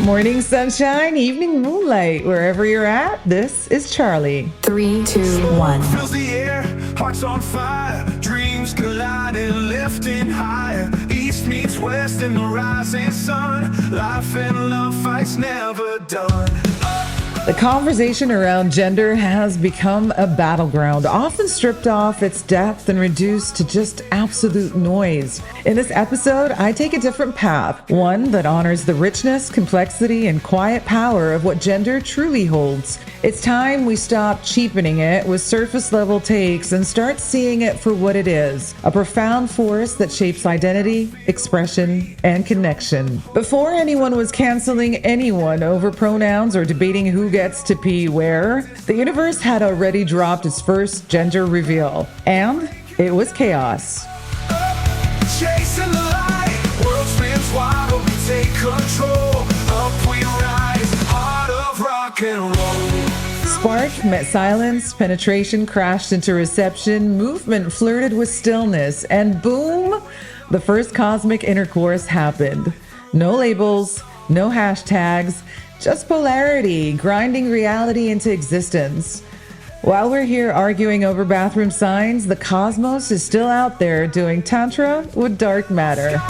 Morning sunshine, evening moonlight, wherever you're at, this is Charlie. 3, 2, 1. Fills the air, hearts on fire, dreams colliding, lifting higher. East meets west in the rising sun. Life and love fights never done. The conversation around gender has become a battleground, often stripped off its depth and reduced to just absolute noise. In this episode, I take a different path, one that honors the richness, complexity, and quiet power of what gender truly holds. It's time we stop cheapening it with surface-level takes and start seeing it for what it is, a profound force that shapes identity, expression, and connection. Before anyone was canceling anyone over pronouns or debating who gets to pee where, the universe had already dropped its first gender reveal, and it was chaos. Chasing the light, world spins wild, we take control. Up we rise, heart of rock and roll. Spark met silence, penetration crashed into reception, movement flirted with stillness, and boom, the first cosmic intercourse happened. No labels, no hashtags, just polarity, grinding reality into existence. While we're here arguing over bathroom signs, the cosmos is still out there doing tantra with dark matter.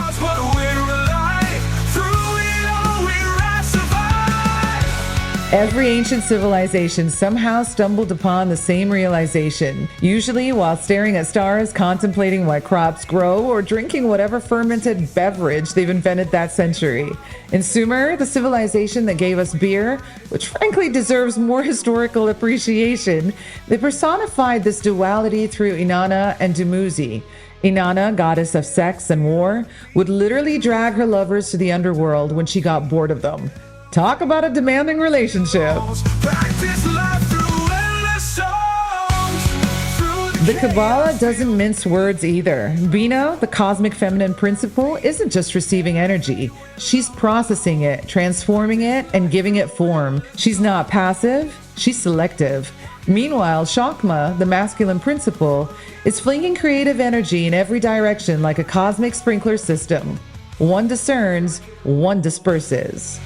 Every ancient civilization somehow stumbled upon the same realization, usually while staring at stars, contemplating what crops grow, or drinking whatever fermented beverage they've invented that century. In Sumer, the civilization that gave us beer, which frankly deserves more historical appreciation, they personified this duality through Inanna and Dumuzi. Inanna, goddess of sex and war, would literally drag her lovers to the underworld when she got bored of them. Talk about a demanding relationship. The Kabbalah doesn't mince words either. Bina, the cosmic feminine principle, isn't just receiving energy. She's processing it, transforming it, and giving it form. She's not passive, she's selective. Meanwhile, Shakma, the masculine principle, is flinging creative energy in every direction like a cosmic sprinkler system. One discerns, one disperses.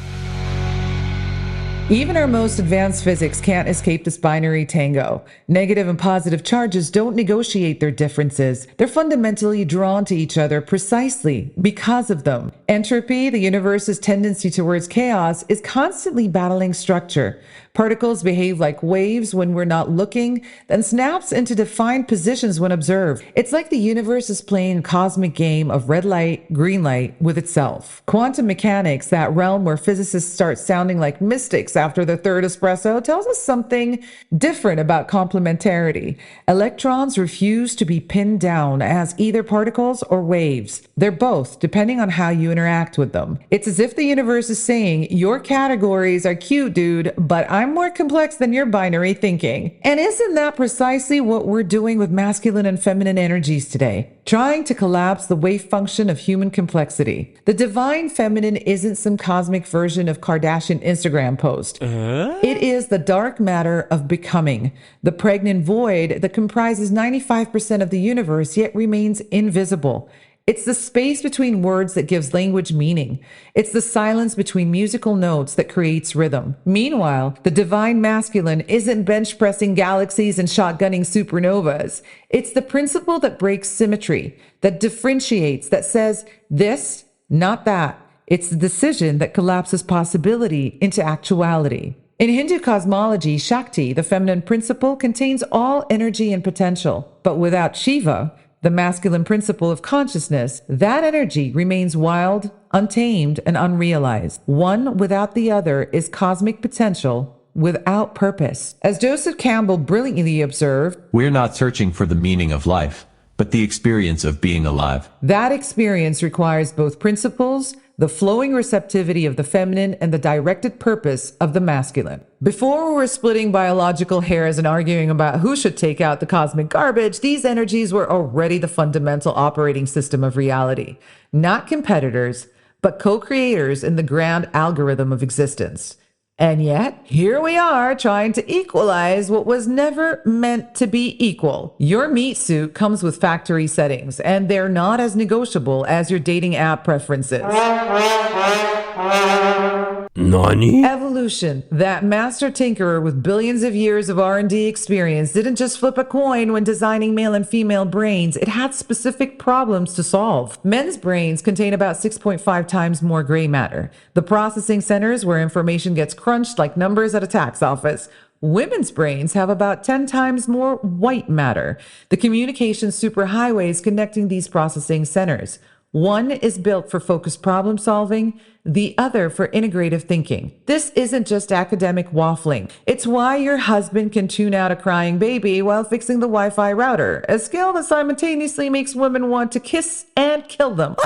Even our most advanced physics can't escape this binary tango. Negative and positive charges don't negotiate their differences. They're fundamentally drawn to each other precisely because of them. Entropy, the universe's tendency towards chaos, is constantly battling structure. Particles behave like waves when we're not looking, then snaps into defined positions when observed. It's like the universe is playing a cosmic game of red light, green light with itself. Quantum mechanics, that realm where physicists start sounding like mystics after the third espresso, tells us something different about complementarity. Electrons refuse to be pinned down as either particles or waves. They're both, depending on how you interact with them. It's as if the universe is saying, your categories are cute, dude, but I'm more complex than your binary thinking. And isn't that precisely what we're doing with masculine and feminine energies today? Trying to collapse the wave function of human complexity. The divine feminine isn't some cosmic version of Kardashian Instagram post. It is the dark matter of becoming, the pregnant void that comprises 95% of the universe yet remains invisible. It's the space between words that gives language meaning. It's the silence between musical notes that creates rhythm. Meanwhile, the divine masculine isn't bench pressing galaxies and shotgunning supernovas. It's the principle that breaks symmetry, that differentiates, that says this, not that. It's the decision that collapses possibility into actuality. In Hindu cosmology, Shakti, the feminine principle, contains all energy and potential. But without Shiva, the masculine principle of consciousness, that energy remains wild, untamed, and unrealized. One without the other is cosmic potential without purpose. As Joseph Campbell brilliantly observed, "We're not searching for the meaning of life, but the experience of being alive." That experience requires both principles, the flowing receptivity of the feminine and the directed purpose of the masculine. Before we were splitting biological hairs and arguing about who should take out the cosmic garbage, these energies were already the fundamental operating system of reality. Not competitors, but co-creators in the grand algorithm of existence. And yet, here we are trying to equalize what was never meant to be equal. Your meat suit comes with factory settings, and they're not as negotiable as your dating app preferences. Nani? Evolution. That master tinkerer with billions of years of R&D experience didn't just flip a coin when designing male and female brains. It had specific problems to solve. Men's brains contain about 6.5 times more gray matter, the processing centers where information gets crunched like numbers at a tax office. Women's brains have about 10 times more white matter, the communication superhighways connecting these processing centers. One is built for focused problem solving, the other for integrative thinking. This isn't just academic waffling. It's why your husband can tune out a crying baby while fixing the Wi-Fi router, a skill that simultaneously makes women want to kiss and kill them.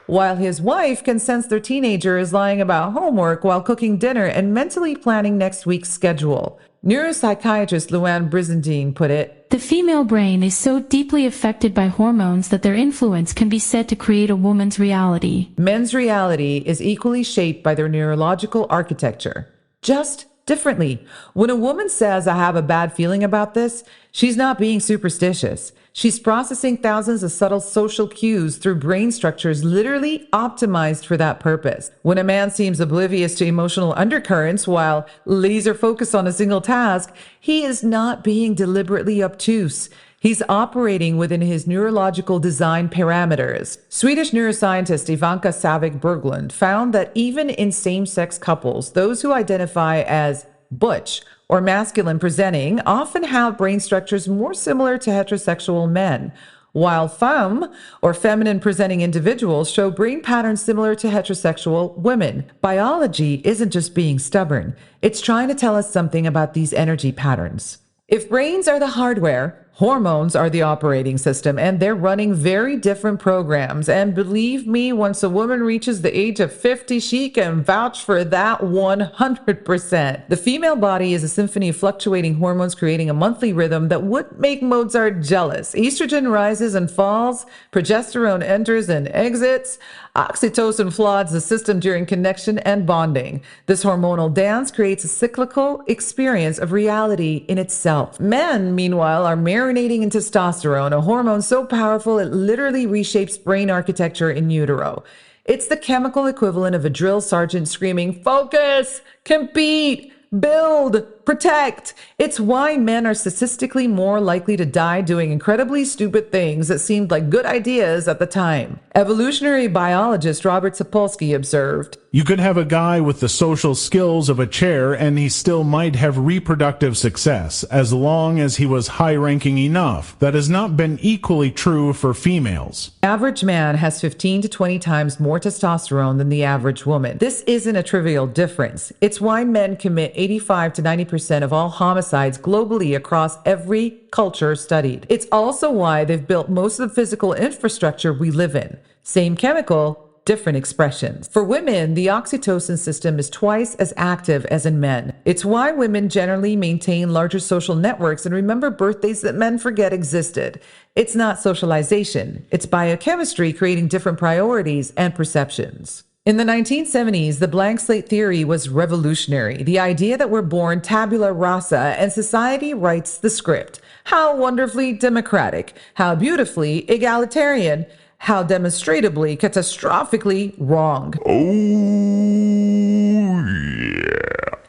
While his wife can sense their teenager is lying about homework while cooking dinner and mentally planning next week's schedule. Neuropsychiatrist Luann Brizendine put it, "The female brain is so deeply affected by hormones that their influence can be said to create a woman's reality." Men's reality is equally shaped by their neurological architecture, just differently. When a woman says, "I have a bad feeling about this," she's not being superstitious. She's processing thousands of subtle social cues through brain structures literally optimized for that purpose. When a man seems oblivious to emotional undercurrents while laser focused on a single task, he is not being deliberately obtuse. He's operating within his neurological design parameters. Swedish neuroscientist Ivanka Savik Berglund found that even in same-sex couples, those who identify as butch or masculine presenting often have brain structures more similar to heterosexual men, while femme or feminine presenting individuals show brain patterns similar to heterosexual women. Biology isn't just being stubborn, it's trying to tell us something about these energy patterns. If brains are the hardware, hormones are the operating system, and they're running very different programs. And believe me, once a woman reaches the age of 50, she can vouch for that 100%. The female body is a symphony of fluctuating hormones creating a monthly rhythm that would make Mozart jealous. Estrogen rises and falls, progesterone enters and exits, oxytocin floods the system during connection and bonding. This hormonal dance creates a cyclical experience of reality in itself. Men, meanwhile, are marinating in testosterone, a hormone so powerful it literally reshapes brain architecture in utero. It's the chemical equivalent of a drill sergeant screaming, "Focus! Compete! Build! Protect!" It's why men are statistically more likely to die doing incredibly stupid things that seemed like good ideas at the time. Evolutionary biologist Robert Sapolsky observed, "You could have a guy with the social skills of a chair and he still might have reproductive success, as long as he was high-ranking enough. That has not been equally true for females." Average man has 15 to 20 times more testosterone than the average woman. This isn't a trivial difference. It's why men commit 85 to 90% of all homicides globally across every culture studied. It's also why they've built most of the physical infrastructure we live in. Same chemical, different expressions. For women, the oxytocin system is twice as active as in men. It's why women generally maintain larger social networks and remember birthdays that men forget existed. It's not socialization. It's biochemistry creating different priorities and perceptions. In the 1970s, the blank slate theory was revolutionary. The idea that we're born tabula rasa and society writes the script. How wonderfully democratic, how beautifully egalitarian, how demonstrably, catastrophically wrong.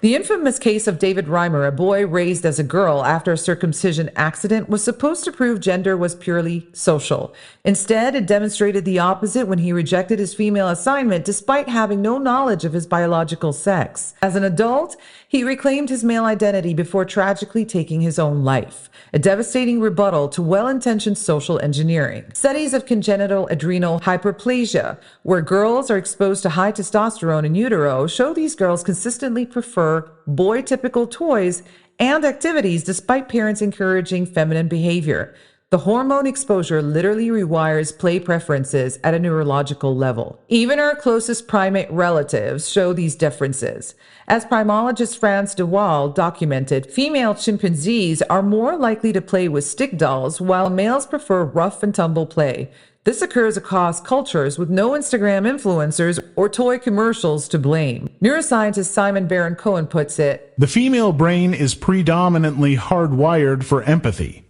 The infamous case of David Reimer, a boy raised as a girl after a circumcision accident, was supposed to prove gender was purely social. Instead, it demonstrated the opposite when he rejected his female assignment despite having no knowledge of his biological sex. As an adult, he reclaimed his male identity before tragically taking his own life, a devastating rebuttal to well-intentioned social engineering. Studies of congenital adrenal hyperplasia, where girls are exposed to high testosterone in utero, show these girls consistently prefer boy-typical toys and activities despite parents encouraging feminine behavior. The hormone exposure literally rewires play preferences at a neurological level. Even our closest primate relatives show these differences. As primologist Frans de Waal documented, female chimpanzees are more likely to play with stick dolls, while males prefer rough and tumble play. This occurs across cultures with no Instagram influencers or toy commercials to blame. Neuroscientist Simon Baron-Cohen puts it, "The female brain is predominantly hardwired for empathy.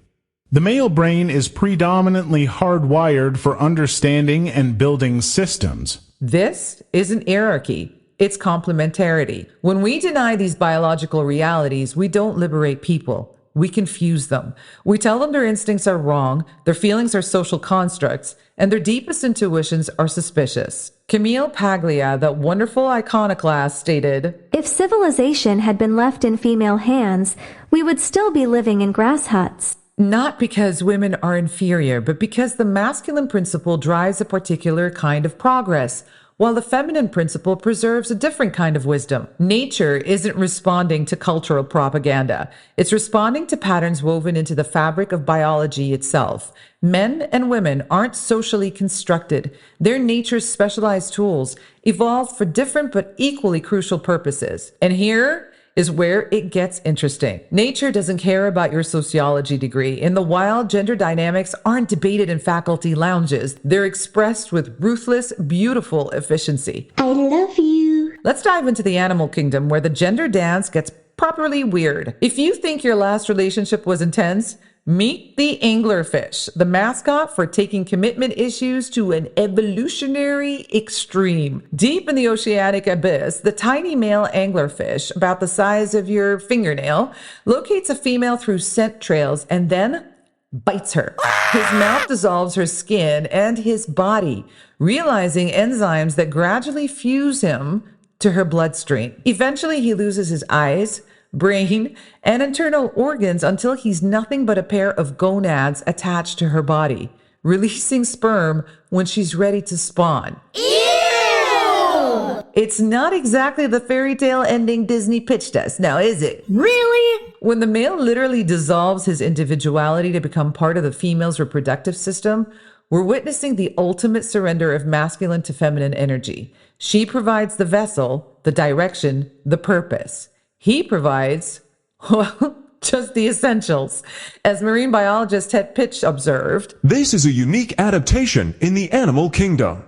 The male brain is predominantly hardwired for understanding and building systems." This isn't hierarchy. It's complementarity. When we deny these biological realities, we don't liberate people. We confuse them. We tell them their instincts are wrong, their feelings are social constructs, and their deepest intuitions are suspicious. Camille Paglia, that wonderful iconoclast, stated, If civilization had been left in female hands, we would still be living in grass huts. Not because women are inferior, but because the masculine principle drives a particular kind of progress, while the feminine principle preserves a different kind of wisdom. Nature isn't responding to cultural propaganda. It's responding to patterns woven into the fabric of biology itself. Men and women aren't socially constructed. They're nature's specialized tools, evolved for different but equally crucial purposes. And here is where it gets interesting. Nature doesn't care about your sociology degree. In the wild, gender dynamics aren't debated in faculty lounges. They're expressed with ruthless, beautiful efficiency. I love you. Let's dive into the animal kingdom, where the gender dance gets properly weird. If you think your last relationship was intense, meet the anglerfish, the mascot for taking commitment issues to an evolutionary extreme. Deep in the oceanic abyss, the tiny male anglerfish, about the size of your fingernail, locates a female through scent trails and then bites her. His mouth dissolves her skin and his body, realizing enzymes that gradually fuse him to her bloodstream. Eventually, he loses his eyes, brain, and internal organs until he's nothing but a pair of gonads attached to her body, releasing sperm when she's ready to spawn. Ew! It's not exactly the fairy tale ending Disney pitched us, now is it? Really? When the male literally dissolves his individuality to become part of the female's reproductive system, we're witnessing the ultimate surrender of masculine to feminine energy. She provides the vessel, the direction, the purpose. He provides, well, just the essentials. As marine biologist Ted Pitch observed, this is a unique adaptation in the animal kingdom.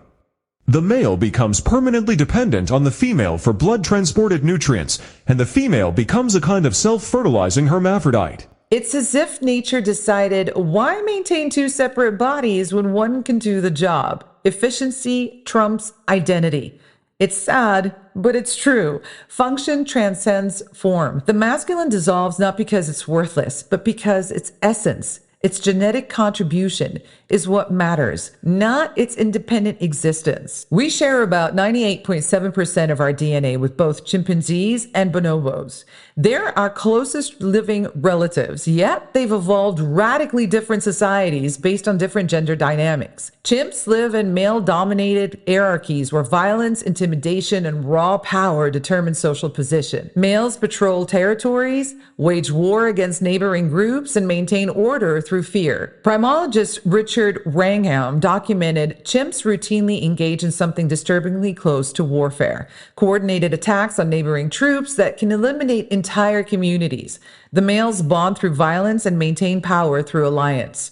The male becomes permanently dependent on the female for blood-transported nutrients, and the female becomes a kind of self-fertilizing hermaphrodite. It's as if nature decided, why maintain two separate bodies when one can do the job? Efficiency trumps identity. It's sad, but it's true. Function transcends form. The masculine dissolves not because it's worthless, but because its essence, its genetic contribution, is what matters, not its independent existence. We share about 98.7% of our DNA with both chimpanzees and bonobos. They're our closest living relatives, yet they've evolved radically different societies based on different gender dynamics. Chimps live in male-dominated hierarchies where violence, intimidation, and raw power determine social position. Males patrol territories, wage war against neighboring groups, and maintain order through fear. Primologist Richard Wrangham documented chimps routinely engage in something disturbingly close to warfare, coordinated attacks on neighboring troops that can eliminate entire communities. The males bond through violence and maintain power through alliance.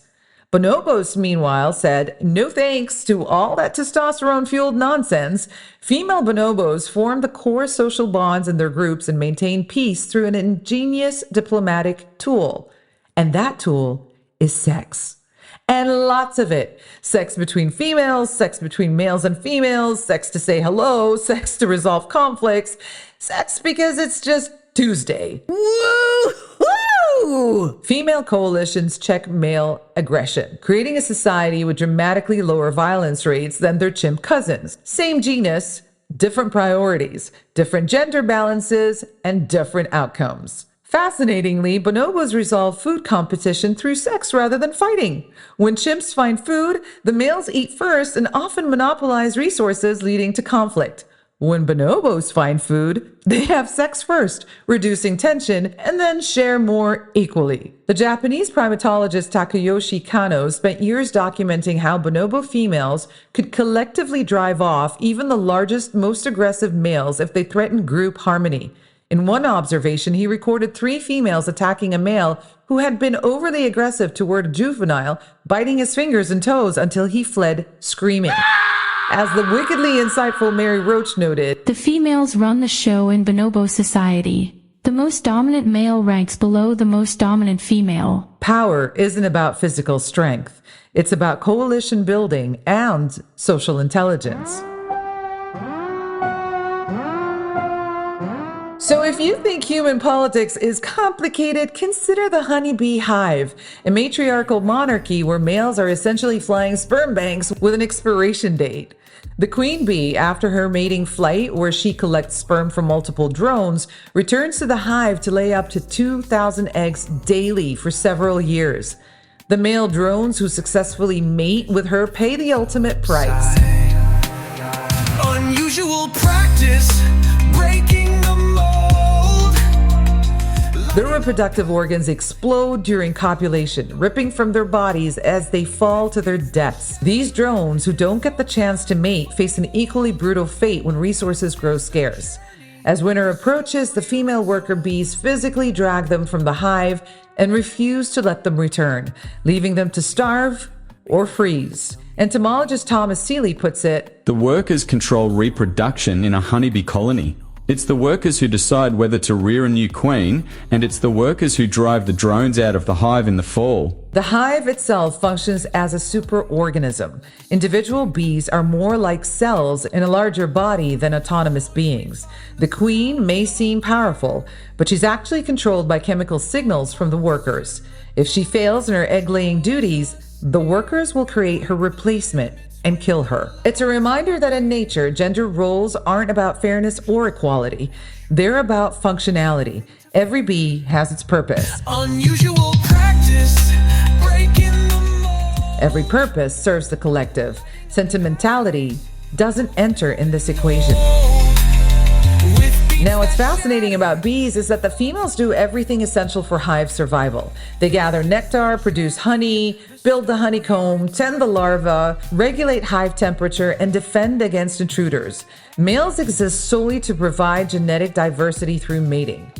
Bonobos, meanwhile, said, no thanks to all that testosterone-fueled nonsense. Female bonobos form the core social bonds in their groups and maintain peace through an ingenious diplomatic tool. And that tool is sex. And lots of it. Sex between females, sex between males and females, sex to say hello, sex to resolve conflicts, sex because it's just Tuesday. Woo-hoo! Female coalitions check male aggression, creating a society with dramatically lower violence rates than their chimp cousins. Same genus, different priorities, different gender balances, and different outcomes. Fascinatingly, bonobos resolve food competition through sex rather than fighting. When chimps find food, the males eat first and often monopolize resources, leading to conflict. When bonobos find food, they have sex first, reducing tension, and then share more equally. The Japanese primatologist Takayoshi Kano spent years documenting how bonobo females could collectively drive off even the largest, most aggressive males if they threatened group harmony. In one observation, he recorded 3 females attacking a male who had been overly aggressive toward a juvenile, biting his fingers and toes until he fled screaming. As the wickedly insightful Mary Roach noted, The females run the show in bonobo society. The most dominant male ranks below the most dominant female. Power isn't about physical strength. It's about coalition building and social intelligence. So if you think human politics is complicated, consider the honeybee hive, a matriarchal monarchy where males are essentially flying sperm banks with an expiration date. The queen bee, after her mating flight, where she collects sperm from multiple drones, returns to the hive to lay up to 2,000 eggs daily for several years. The male drones who successfully mate with her pay the ultimate price. Unusual practice, breaking the mold. Their reproductive organs explode during copulation, ripping from their bodies as they fall to their deaths. These drones who don't get the chance to mate face an equally brutal fate when resources grow scarce. As winter approaches, the female worker bees physically drag them from the hive and refuse to let them return, leaving them to starve or freeze. Entomologist Thomas Seeley puts it, "The workers control reproduction in a honeybee colony. It's the workers who decide whether to rear a new queen, and it's the workers who drive the drones out of the hive in the fall." The hive itself functions as a superorganism. Individual bees are more like cells in a larger body than autonomous beings. The queen may seem powerful, but she's actually controlled by chemical signals from the workers. If she fails in her egg-laying duties, the workers will create her replacement and kill her. It's a reminder that in nature, gender roles aren't about fairness or equality. They're about functionality. Every bee has its purpose. Unusual practice, breaking the mold. Every purpose serves the collective. Sentimentality doesn't enter in this equation. Now, what's fascinating about bees is that the females do everything essential for hive survival. They gather nectar, produce honey, build the honeycomb, tend the larva, regulate hive temperature, and defend against intruders. Males exist solely to provide genetic diversity through mating.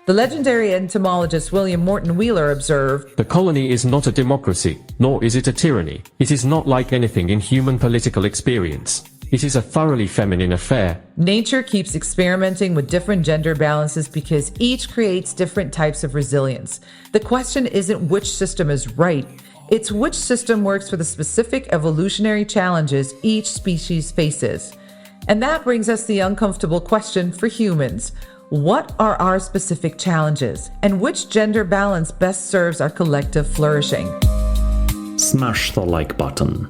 The legendary entomologist William Morton Wheeler observed, "The colony is not a democracy, nor is it a tyranny. It is not like anything in human political experience. It is a thoroughly feminine affair." nature keeps experimenting with different gender balances because each creates different types of resilience. The question isn't which system is right, it's which system works for the specific evolutionary challenges each species faces. And that brings us the uncomfortable question for humans. What are our specific challenges, and which gender balance best serves our collective flourishing? Smash the like button.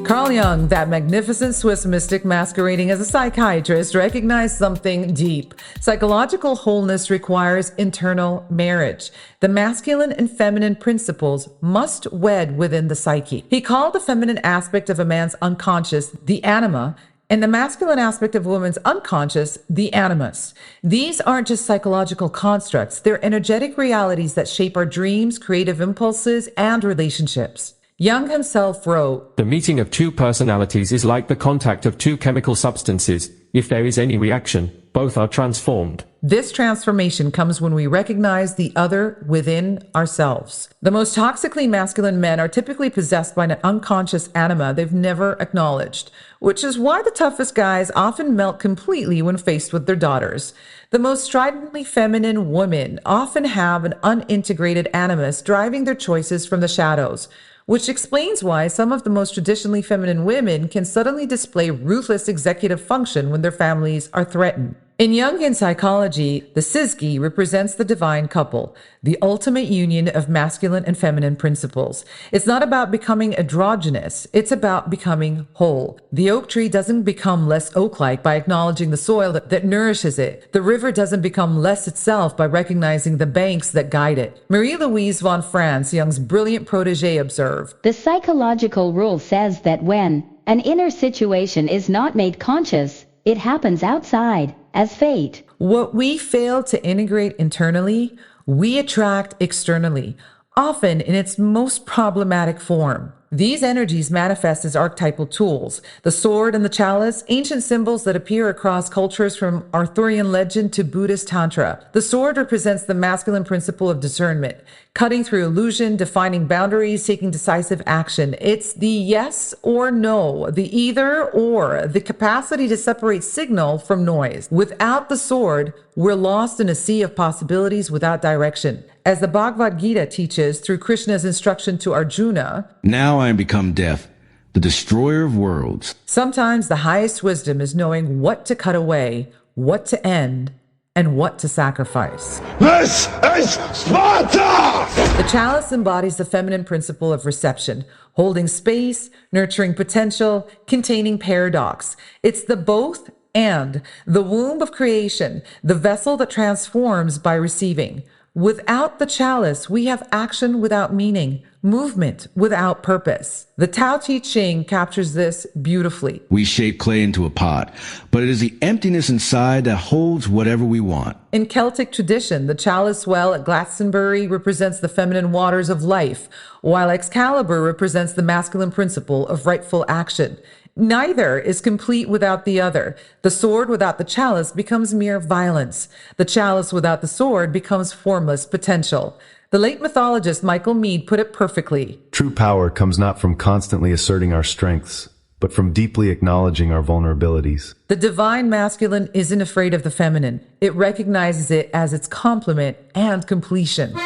Carl Jung, that magnificent Swiss mystic masquerading as a psychiatrist, recognized something deep. Psychological wholeness requires internal marriage. The masculine and feminine principles must wed within the psyche. He called the feminine aspect of a man's unconscious the anima, and the masculine aspect of a woman's unconscious the animus. These aren't just psychological constructs, they're energetic realities that shape our dreams, creative impulses, and relationships. Jung himself wrote, "The meeting of two personalities is like the contact of two chemical substances. If there is any reaction, both are transformed." This transformation comes when we recognize the other within ourselves. The most toxically masculine men are typically possessed by an unconscious anima they've never acknowledged, which is why the toughest guys often melt completely when faced with their daughters. The most stridently feminine women often have an unintegrated animus driving their choices from the shadows, which explains why some of the most traditionally feminine women can suddenly display ruthless executive function when their families are threatened. In Jungian psychology, the syzygy represents the divine couple, the ultimate union of masculine and feminine principles. It's not about becoming androgynous, it's about becoming whole. The oak tree doesn't become less oak-like by acknowledging the soil that nourishes it. The river doesn't become less itself by recognizing the banks that guide it. Marie-Louise von Franz, Jung's brilliant protege, observed, "The psychological rule says that when an inner situation is not made conscious, it happens outside, as fate." What we fail to integrate internally, we attract externally, often in its most problematic form. These energies manifest as archetypal tools. The sword and the chalice, ancient symbols that appear across cultures from Arthurian legend to Buddhist Tantra. The sword represents the masculine principle of discernment, cutting through illusion, defining boundaries, taking decisive action. It's the yes or no, the either or, the capacity to separate signal from noise. Without the sword, we're lost in a sea of possibilities without direction. As the Bhagavad Gita teaches through Krishna's instruction to Arjuna, "Now I am become death, the destroyer of worlds." Sometimes the highest wisdom is knowing what to cut away, what to end, and what to sacrifice. This is Sparta! The chalice embodies the feminine principle of reception, holding space, nurturing potential, containing paradox. It's the both and, the womb of creation, the vessel that transforms by receiving. Without the chalice, we have action without meaning, movement without purpose. The Tao Te Ching captures this beautifully. We shape clay into a pot, but it is the emptiness inside that holds whatever we want. In Celtic tradition, the chalice well at Glastonbury represents the feminine waters of life, while Excalibur represents the masculine principle of rightful action. Neither is complete without the other. The sword without the chalice becomes mere violence. The chalice without the sword becomes formless potential. The late mythologist Michael Meade put it perfectly. True power comes not from constantly asserting our strengths, but from deeply acknowledging our vulnerabilities. The divine masculine isn't afraid of the feminine. It recognizes it as its complement and completion.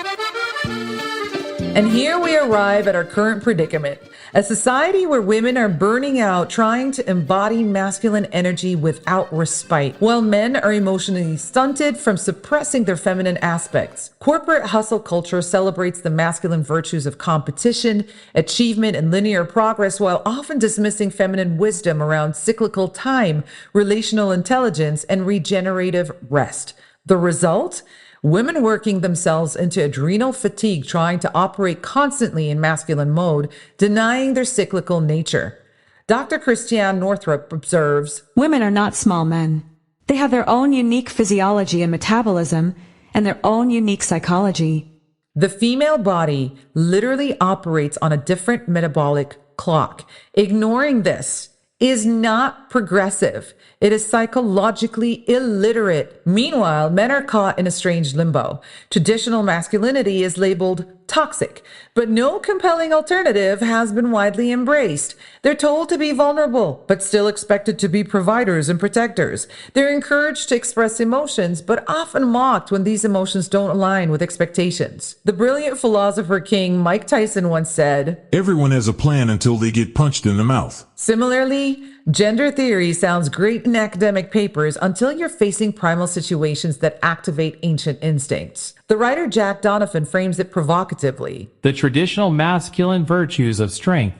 And here we arrive at our current predicament. A society where women are burning out trying to embody masculine energy without respite, while men are emotionally stunted from suppressing their feminine aspects. Corporate hustle culture celebrates the masculine virtues of competition, achievement, and linear progress, while often dismissing feminine wisdom around cyclical time, relational intelligence, and regenerative rest. The result? Women working themselves into adrenal fatigue trying to operate constantly in masculine mode, denying their cyclical nature. Dr. Christiane Northrup observes, women are not small men. They have their own unique physiology and metabolism, and their own unique psychology. The female body literally operates on a different metabolic clock. Ignoring this is not progressive. It is psychologically illiterate. Meanwhile, men are caught in a strange limbo. Traditional masculinity is labeled toxic, but no compelling alternative has been widely embraced. They're told to be vulnerable, but still expected to be providers and protectors. They're encouraged to express emotions, but often mocked when these emotions don't align with expectations. The brilliant philosopher king Mike Tyson once said, "Everyone has a plan until they get punched in the mouth." Similarly, gender theory sounds great in academic papers until you're facing primal situations that activate ancient instincts. The writer Jack Donovan frames it provocatively. The traditional masculine virtues of strength,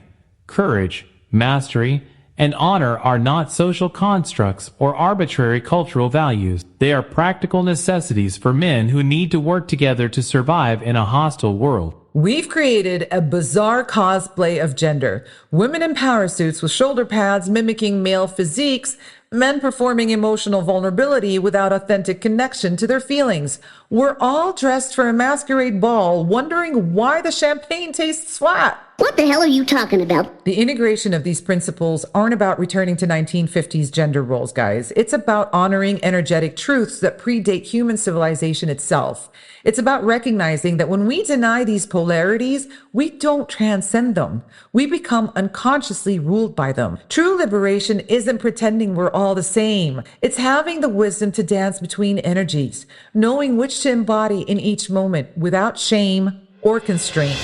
courage, mastery, and honor are not social constructs or arbitrary cultural values. They are practical necessities for men who need to work together to survive in a hostile world. We've created a bizarre cosplay of gender. Women in power suits with shoulder pads mimicking male physiques, men performing emotional vulnerability without authentic connection to their feelings. We're all dressed for a masquerade ball, wondering why the champagne tastes flat. What the hell are you talking about? The integration of these principles aren't about returning to 1950s gender roles, guys. It's about honoring energetic truths that predate human civilization itself. It's about recognizing that when we deny these polarities, we don't transcend them. We become unconsciously ruled by them. True liberation isn't pretending we're all the same. It's having the wisdom to dance between energies, knowing which to embody in each moment without shame or constraint.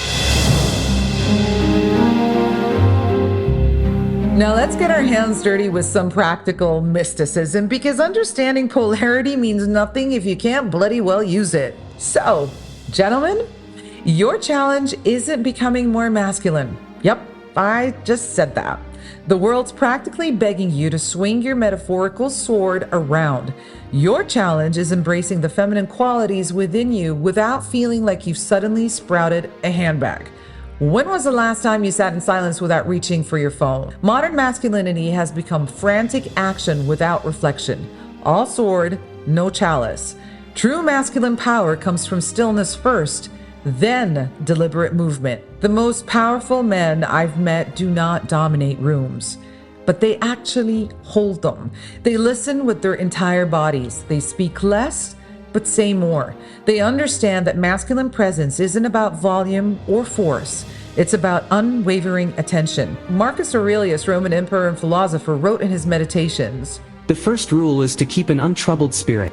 Now let's get our hands dirty with some practical mysticism, because understanding polarity means nothing if you can't bloody well use it. So, gentlemen, your challenge isn't becoming more masculine. Yep, I just said that. The world's practically begging you to swing your metaphorical sword around. Your challenge is embracing the feminine qualities within you without feeling like you've suddenly sprouted a handbag. When was the last time you sat in silence without reaching for your phone? Modern masculinity has become frantic action without reflection. All sword, no chalice. True masculine power comes from stillness first, then deliberate movement. The most powerful men I've met do not dominate rooms, but they actually hold them. They listen with their entire bodies. They speak less, but say more. They understand that masculine presence isn't about volume or force. It's about unwavering attention. Marcus Aurelius, Roman emperor and philosopher, wrote in his Meditations, "The first rule is to keep an untroubled spirit.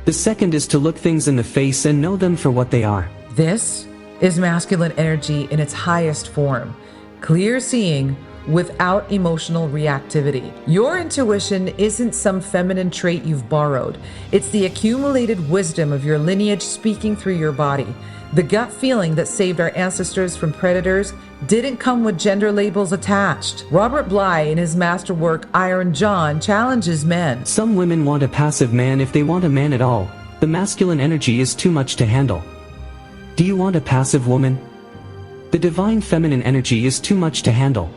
The second is to look things in the face and know them for what they are." This is masculine energy in its highest form. Clear seeing, without emotional reactivity. Your intuition isn't some feminine trait you've borrowed. It's the accumulated wisdom of your lineage speaking through your body. The gut feeling that saved our ancestors from predators didn't come with gender labels attached. Robert Bly, in his masterwork Iron John, challenges men. Some women want a passive man if they want a man at all. The masculine energy is too much to handle. Do you want a passive woman? The divine feminine energy is too much to handle.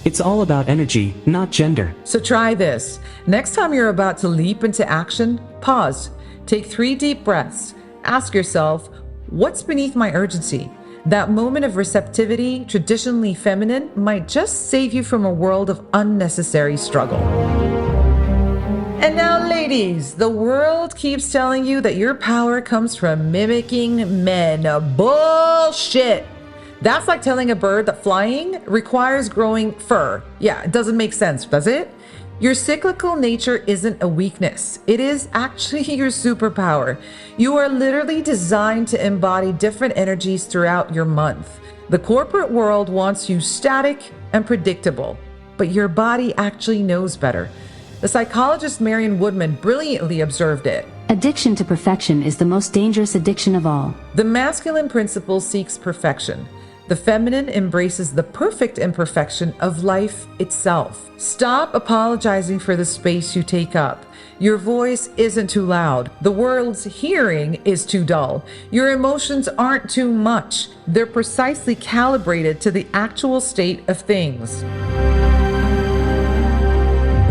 It's all about energy, not gender. So try this. Next time you're about to leap into action, pause. Take 3 deep breaths. Ask yourself, what's beneath my urgency? That moment of receptivity, traditionally feminine, might just save you from a world of unnecessary struggle. And now, ladies, the world keeps telling you that your power comes from mimicking men. Bullshit! That's like telling a bird that flying requires growing fur. Yeah, it doesn't make sense, does it? Your cyclical nature isn't a weakness. It is actually your superpower. You are literally designed to embody different energies throughout your month. The corporate world wants you static and predictable, but your body actually knows better. The psychologist Marion Woodman brilliantly observed it. Addiction to perfection is the most dangerous addiction of all. The masculine principle seeks perfection. The feminine embraces the perfect imperfection of life itself. Stop apologizing for the space you take up. Your voice isn't too loud. The world's hearing is too dull. Your emotions aren't too much. They're precisely calibrated to the actual state of things.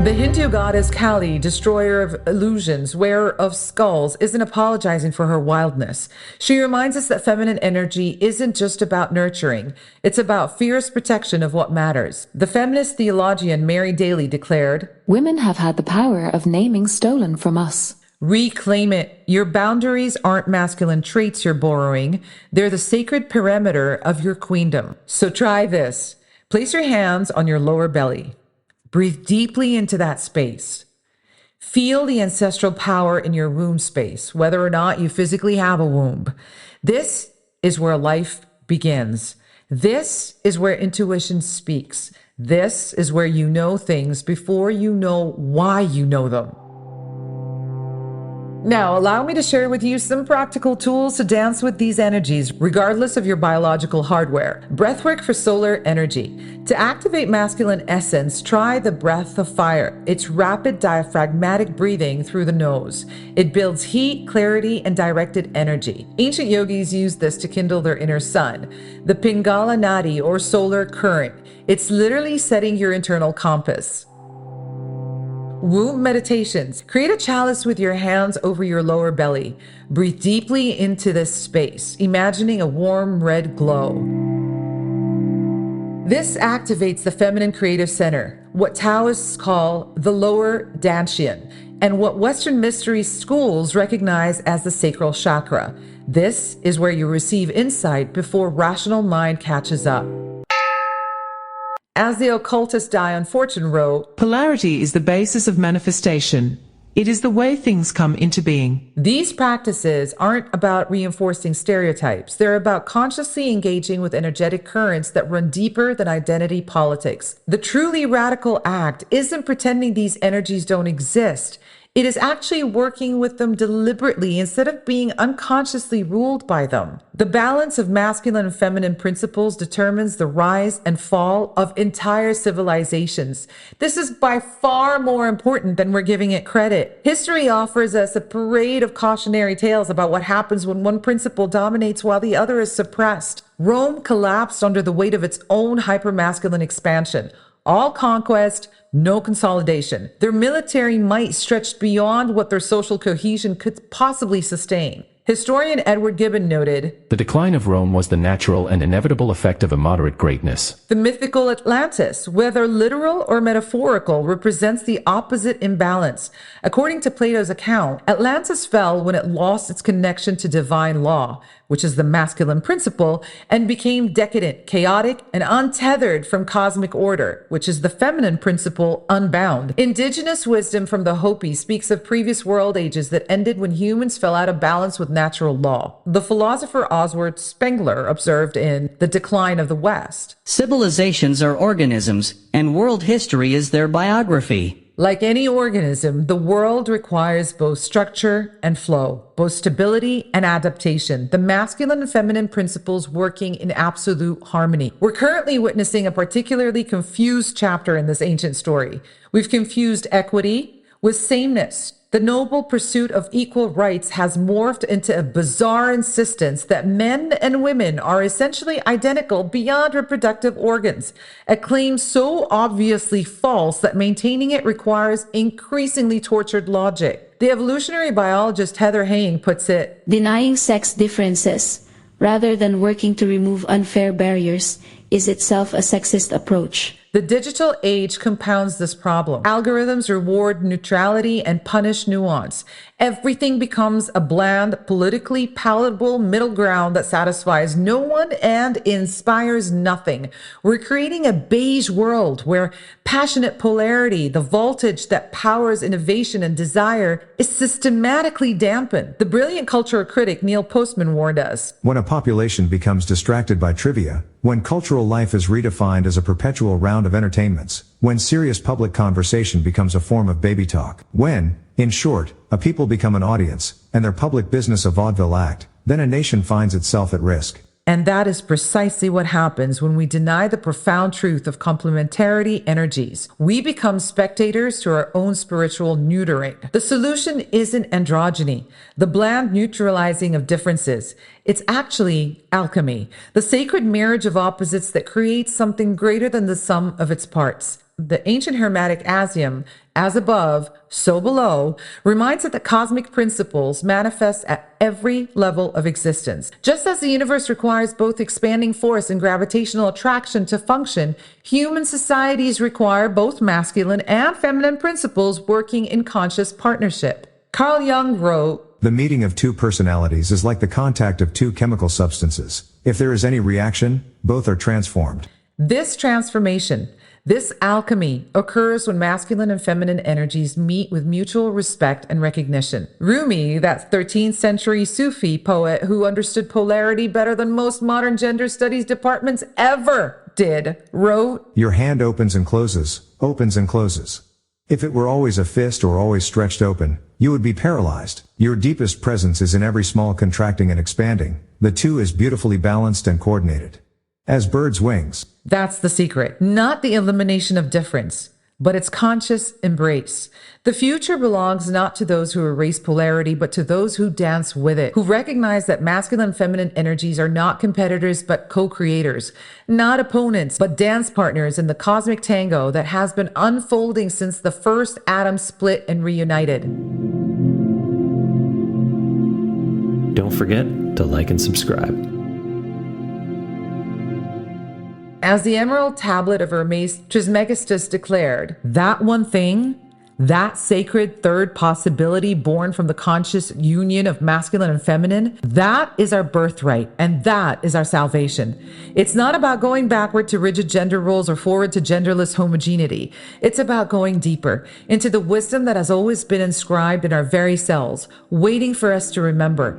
The Hindu goddess Kali, destroyer of illusions, wearer of skulls, isn't apologizing for her wildness. She reminds us that feminine energy isn't just about nurturing. It's about fierce protection of what matters. The feminist theologian Mary Daly declared, "Women have had the power of naming stolen from us." Reclaim it. Your boundaries aren't masculine traits you're borrowing. They're the sacred perimeter of your queendom. So try this. Place your hands on your lower belly. Breathe deeply into that space. Feel the ancestral power in your womb space, whether or not you physically have a womb. This is where life begins. This is where intuition speaks. This is where you know things before you know why you know them. Now, allow me to share with you some practical tools to dance with these energies, regardless of your biological hardware. Breathwork for solar energy. To activate masculine essence, try the breath of fire. It's rapid diaphragmatic breathing through the nose. It builds heat, clarity, and directed energy. Ancient yogis used this to kindle their inner sun. The Pingala Nadi, or solar current. It's literally setting your internal compass. Womb meditations. Create a chalice with your hands over your lower belly. Breathe deeply into this space, imagining a warm red glow. This activates the feminine creative center, what Taoists call the lower Dantian, and what Western mystery schools recognize as the sacral chakra. This is where you receive insight before rational mind catches up. As the occultist Dion Fortune wrote, "Polarity is the basis of manifestation. It is the way things come into being." These practices aren't about reinforcing stereotypes. They're about consciously engaging with energetic currents that run deeper than identity politics. The truly radical act isn't pretending these energies don't exist. It is actually working with them deliberately instead of being unconsciously ruled by them. The balance of masculine and feminine principles determines the rise and fall of entire civilizations. This is by far more important than we're giving it credit. History offers us a parade of cautionary tales about what happens when one principle dominates while the other is suppressed. Rome collapsed under the weight of its own hypermasculine expansion. All conquest, no consolidation. Their military might stretched beyond what their social cohesion could possibly sustain. Historian Edward Gibbon noted, "The decline of Rome was the natural and inevitable effect of immoderate greatness." The mythical Atlantis, whether literal or metaphorical, represents the opposite imbalance. According to Plato's account, Atlantis fell when it lost its connection to divine law. which is the masculine principle, and became decadent, chaotic, and untethered from cosmic order, which is the feminine principle, unbound. Indigenous wisdom from the Hopi speaks of previous world ages that ended when humans fell out of balance with natural law. The philosopher Oswald Spengler observed in The Decline of the West, "Civilizations are organisms, and world history is their biography." like any organism, the world requires both structure and flow, both stability and adaptation, the masculine and feminine principles working in absolute harmony. We're currently witnessing a particularly confused chapter in this ancient story. We've confused equity with sameness. The noble pursuit of equal rights has morphed into a bizarre insistence that men and women are essentially identical beyond reproductive organs, a claim so obviously false that maintaining it requires increasingly tortured logic. The evolutionary biologist Heather Heying puts it, "Denying sex differences, rather than working to remove unfair barriers, is itself a sexist approach." The digital age compounds this problem. Algorithms reward neutrality and punish nuance. Everything becomes a bland, politically palatable middle ground that satisfies no one and inspires nothing. We're creating a beige world where passionate polarity, the voltage that powers innovation and desire, is systematically dampened. The brilliant cultural critic Neil Postman warned us, "When a population becomes distracted by trivia, when cultural life is redefined as a perpetual round of entertainments, when serious public conversation becomes a form of baby talk, when, in short, a people become an audience, and their public business a vaudeville act, then a nation finds itself at risk." And that is precisely what happens when we deny the profound truth of complementarity energies. We become spectators to our own spiritual neutering. The solution isn't androgyny, the bland neutralizing of differences. It's actually alchemy, the sacred marriage of opposites that creates something greater than the sum of its parts. The ancient Hermetic axiom, "as above, so below," reminds us that cosmic principles manifest at every level of existence. Just as the universe requires both expanding force and gravitational attraction to function, human societies require both masculine and feminine principles working in conscious partnership. Carl Jung wrote, "The meeting of two personalities is like the contact of two chemical substances. If there is any reaction, both are transformed." This transformation, this alchemy, occurs when masculine and feminine energies meet with mutual respect and recognition. Rumi, that 13th century Sufi poet who understood polarity better than most modern gender studies departments ever did, wrote, "Your hand opens and closes, opens and closes. If it were always a fist or always stretched open, you would be paralyzed. Your deepest presence is in every small contracting and expanding. The two is beautifully balanced and coordinated. As birds' wings." That's the secret. Not the elimination of difference, but its conscious embrace. The future belongs not to those who erase polarity, but to those who dance with it, who recognize that masculine and feminine energies are not competitors, but co-creators, not opponents, but dance partners in the cosmic tango that has been unfolding since the first atom split and reunited. Don't forget to like and subscribe. As the Emerald Tablet of Hermes Trismegistus declared, that one thing, that sacred third possibility born from the conscious union of masculine and feminine, that is our birthright, and that is our salvation. It's not about going backward to rigid gender roles or forward to genderless homogeneity. It's about going deeper into the wisdom that has always been inscribed in our very cells, waiting for us to remember.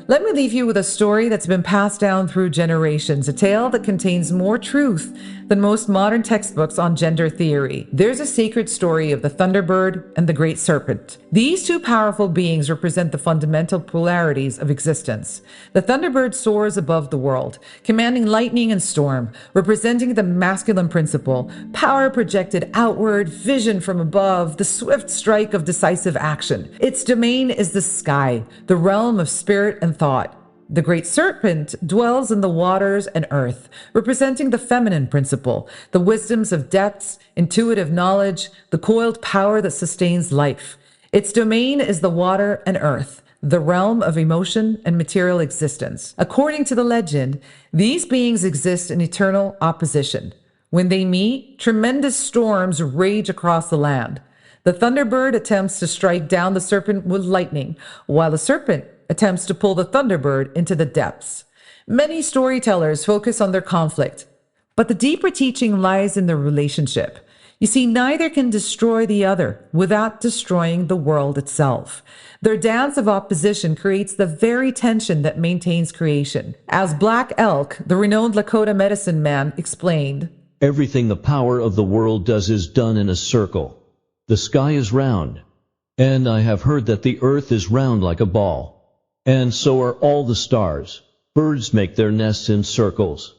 Let me leave you with a story that's been passed down through generations, a tale that contains more truth than most modern textbooks on gender theory. There's a sacred story of the Thunderbird and the Great Serpent. These two powerful beings represent the fundamental polarities of existence. The Thunderbird soars above the world, commanding lightning and storm, representing the masculine principle, power projected outward, vision from above, the swift strike of decisive action. Its domain is the sky, the realm of spirit and thought. The Great Serpent dwells in the waters and earth, representing the feminine principle, the wisdoms of depths, intuitive knowledge, the coiled power that sustains life. Its domain is the water and earth, the realm of emotion and material existence. According to the legend, these beings exist in eternal opposition. When they meet, tremendous storms rage across the land. The Thunderbird attempts to strike down the serpent with lightning, while the serpent attempts to pull the Thunderbird into the depths. Many storytellers focus on their conflict, but the deeper teaching lies in their relationship. You see, neither can destroy the other without destroying the world itself. Their dance of opposition creates the very tension that maintains creation. As Black Elk, the renowned Lakota medicine man, explained, "Everything the power of the world does is done in a circle. The sky is round. And I have heard that the earth is round like a ball. And so are all the stars. Birds make their nests in circles.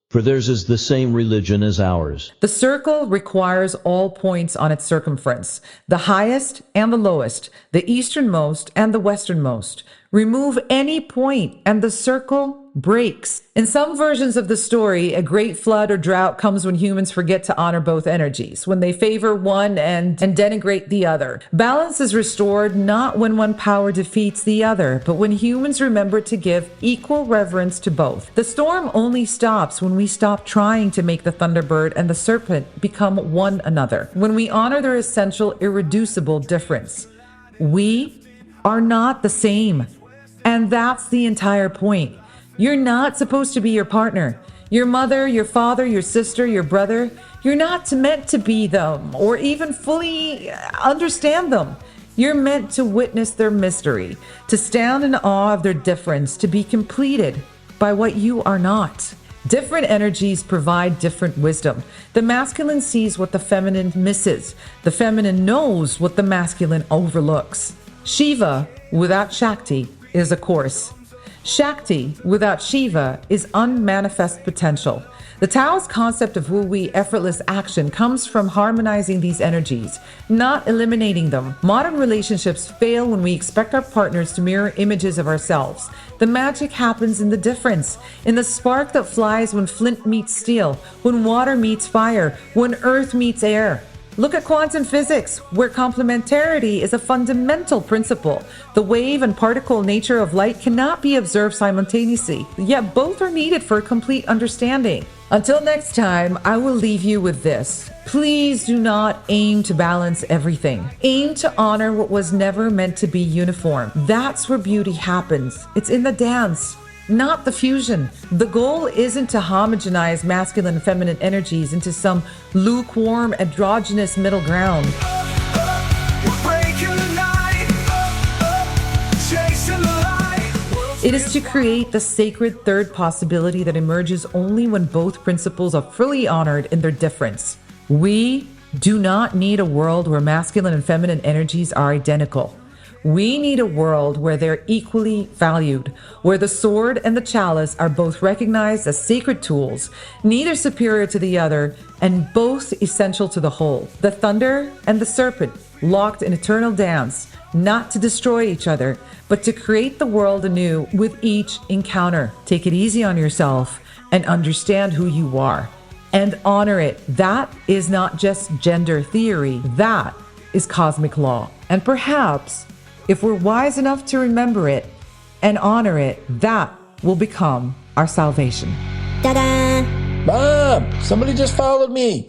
For theirs is the same religion as ours." The circle requires all points on its circumference, the highest and the lowest, the easternmost and the westernmost. Remove any point and the circle breaks. In some versions of the story, a great flood or drought comes when humans forget to honor both energies, when they favor one and denigrate the other. Balance is restored not when one power defeats the other, but when humans remember to give equal reverence to both. The storm only stops when we stop trying to make the Thunderbird and the serpent become one another, when we honor their essential, irreducible difference. We are not the same. And that's the entire point. You're not supposed to be your partner, your mother, your father, your sister, your brother. You're not meant to be them or even fully understand them. You're meant to witness their mystery, to stand in awe of their difference, to be completed by what you are not. Different energies provide different wisdom. The masculine sees what the feminine misses. The feminine knows what the masculine overlooks. Shiva without Shakti is a course. Shakti without Shiva is unmanifest potential. The Tao's concept of wu-wei effortless action comes from harmonizing these energies, not eliminating them. Modern relationships fail when we expect our partners to mirror images of ourselves. The magic happens in the difference, in the spark that flies when flint meets steel, when water meets fire, when earth meets air. Look at quantum physics, where complementarity is a fundamental principle. The wave and particle nature of light cannot be observed simultaneously, yet both are needed for a complete understanding. Until next time, I will leave you with this. Please do not aim to balance everything. Aim to honor what was never meant to be uniform. That's where beauty happens. It's in the dance, not the fusion. The goal isn't to homogenize masculine and feminine energies into some lukewarm, androgynous middle ground. It is to create the sacred third possibility that emerges only when both principles are fully honored in their difference. We do not need a world where masculine and feminine energies are identical. We need a world where they're equally valued, where the sword and the chalice are both recognized as sacred tools, neither superior to the other, and both essential to the whole. The thunder and the serpent, locked in eternal dance, not to destroy each other, but to create the world anew with each encounter. Take it easy on yourself and understand who you are and honor it. That is not just gender theory, that is cosmic law. And perhaps, if we're wise enough to remember it and honor it, that will become our salvation. Ta-da! Mom, somebody just followed me.